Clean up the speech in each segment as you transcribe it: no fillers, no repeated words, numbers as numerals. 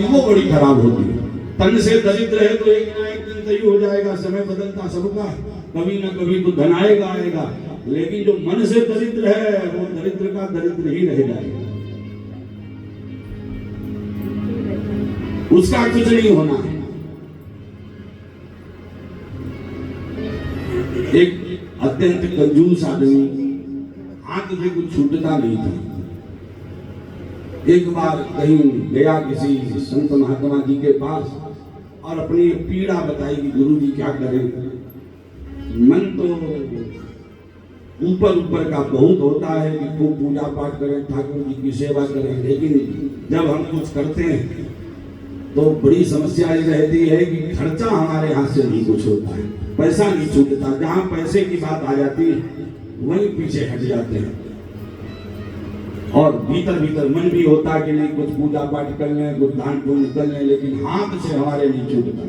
की वो बड़ी खराब होती है। तन से दरिद्र है तो एक ना एक दिन सही हो जाएगा, समय बदलता सबका, कभी ना कभी तो धन आएगा आएगा, लेकिन जो मन से दरिद्र है वो दरिद्र का दरिद्र ही रह जाएगा, उसका कुछ नहीं होना है। एक अत्यंत कंजूस आदमी, हाथ से कुछ छूटता नहीं था। एक बार कहीं गया किसी संत महात्मा जी के पास और अपनी पीड़ा बताई कि गुरु जी क्या करें, मन तो ऊपर ऊपर का बहुत होता है कि खूब पूजा पाठ करें, ठाकुर जी की सेवा करें, लेकिन जब हम कुछ करते हैं तो बड़ी समस्या ये रहती है कि खर्चा हमारे हाथ से नहीं कुछ होता है, पैसा नहीं छूटता। जहां पैसे की बात आ जाती है वहीं पीछे हट जाते हैं, और भीतर भीतर मन भी होता है कि नहीं कुछ पूजा पाठ कर लें, कुछ दान पुण्य कर लें, लेकिन हाथ से हमारे नहीं छूटता।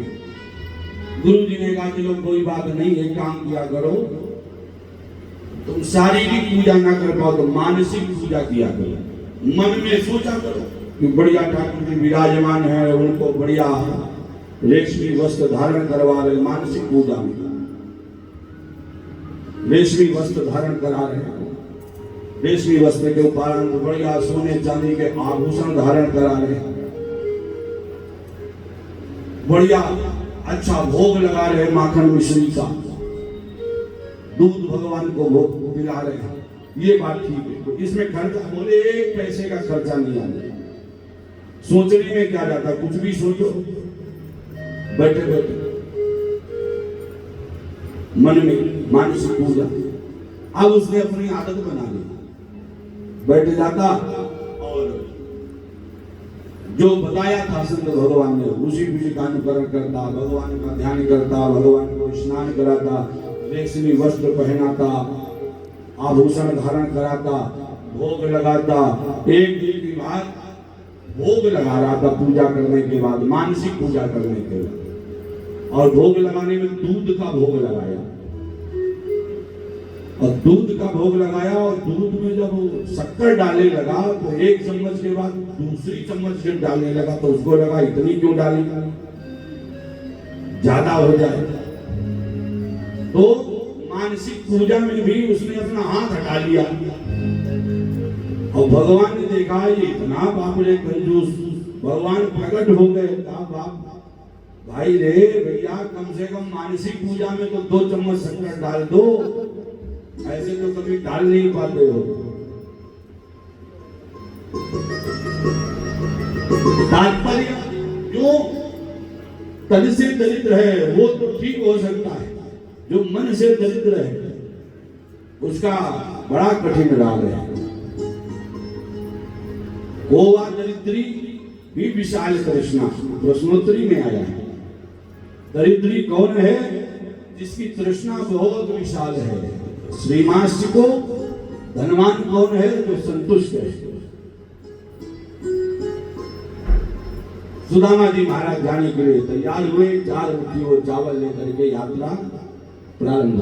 गुरु जी ने कहा चलो कोई बात नहीं, एक काम किया करो, तुम शारीरिक पूजा ना कर पाओ तो मानसिक पूजा किया करो। मन में सोचा करो कि बढ़िया ठाकुर जी विराजमान है, उनको बढ़िया रेशमी वस्त्र धारण करवा रहे, मानसिक पूजा में रेशमी वस्त्र धारण करा रहे, रेशमी वस्त्र के ऊपर बढ़िया सोने चांदी के आभूषण धारण करा रहे, बढ़िया अच्छा भोग लगा रहे, माखन मिश्री का दूध भगवान को भोग पिला रहे हैं, ये बात ठीक है। तो इसमें खर्चा बोले एक पैसे का खर्चा नहीं आना, सोचने में क्या जाता, कुछ भी सोचो बैठे बैठे मन में मानसिक पूजा। अब उसने अपनी आदत बना ली, बैठ जाता और जो बताया था संत भगवान ने उसी का अनुकरण करता, भगवान का ध्यान करता, भगवान को स्नान कराता, रेशमी वस्त्र पहनाता, आभूषण धारण कराता, भोग लगाता। एक दिन की बात, भोग लगा रहा था पूजा करने के बाद, मानसिक पूजा करने के बाद, और भोग लगाने में दूध का भोग लगाया, और दूध का भोग लगाया, और दूध में जब शक्कर डालने लगा तो एक चम्मच के बाद दूसरी चम्मच जब डालने लगा तो उसको लगा इतनी क्यों डाली, ज्यादा हो जाए। तो मानसिक पूजा में भी उसने अपना हाथ हटा लिया, और भगवान ने देखा ये इतना बाप रे कंजूस, भगवान प्रकट हो गए। बाप भाई रे भैया, कम से कम मानसिक पूजा में तो 2 चम्मच शक्कर डाल दो, ऐसे तो कभी डाल नहीं पाते हो। तात्पर्य जो तन से दरिद्र है वो तो ठीक हो सकता है, जो मन से दरिद्र है उसका बड़ा कठिन राग है। गोवा दरिद्री भी विशाल कृष्णा प्रश्नोत्तरी में आया है। दरिद्री कौन है? जिसकी तृष्णा बहुत विशाल है। श्रीमांस को धनवान कौन है? जो संतुष्ट है। सुदामा जी महाराज जाने के लिए तैयार हुए, 4 रोटियों चावल लेकर के यात्रा प्रारंभ